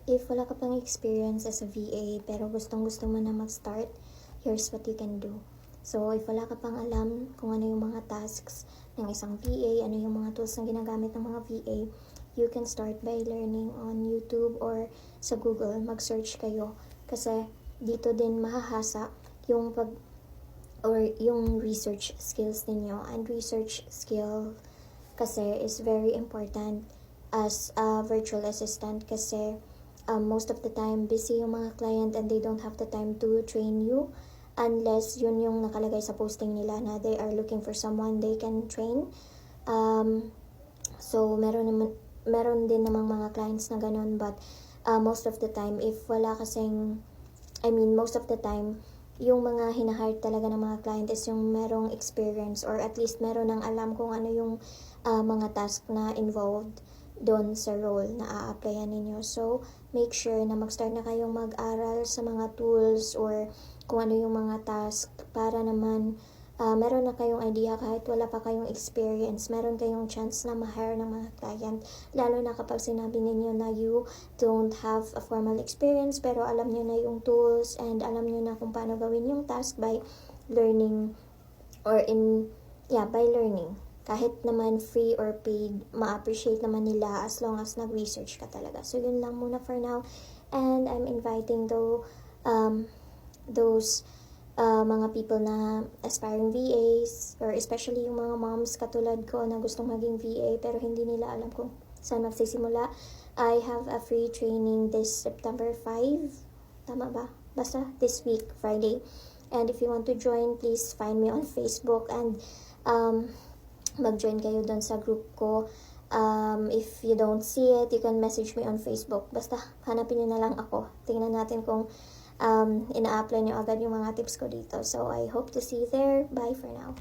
If wala ka pang experience as a VA pero gustong-gusto mo na mag-start, here's what you can do. So, if wala ka pang alam kung ano yung mga tasks ng isang VA, ano yung mga tools na ginagamit ng mga VA, you can start by learning on YouTube or sa Google. Mag-search kayo kasi dito din mahahasa yung yung research skills ninyo. And research skill kasi is very important as a virtual assistant kasi most of the time busy yung mga client and they don't have the time to train you unless yun yung nakalagay sa posting nila na they are looking for someone they can train. So meron din namang mga clients na ganun, but most of the time if wala kasing most of the time yung mga hinahire talaga ng mga client is yung merong experience or at least meron ng alam kung ano yung mga task na involved doon sa role na a-applyan ninyo. So, make sure na mag-start na kayong mag-aral sa mga tools or kung ano yung mga task para naman meron na kayong idea kahit wala pa kayong experience, meron kayong chance na ma-hire ng mga client. Lalo na kapag sinabi ninyo na you don't have a formal experience pero alam nyo na yung tools and alam nyo na kung paano gawin yung task by learning by learning. Kahit naman free or paid, ma-appreciate naman nila as long as nag-research ka talaga. So, yun lang muna for now. And I'm inviting those mga people na aspiring VAs or especially yung mga moms katulad ko na gustong maging VA pero hindi nila alam kung saan magsisimula. I have a free training this September 5. Tama ba? Basta this week, Friday. And if you want to join, please find me on Facebook and mag-join kayo doon sa group ko. If you don't see it, you can message me on Facebook. Basta hanapin nyo na lang ako. Tingnan natin kung ina-apply nyo agad yung mga tips ko dito. So, I hope to see you there. Bye for now.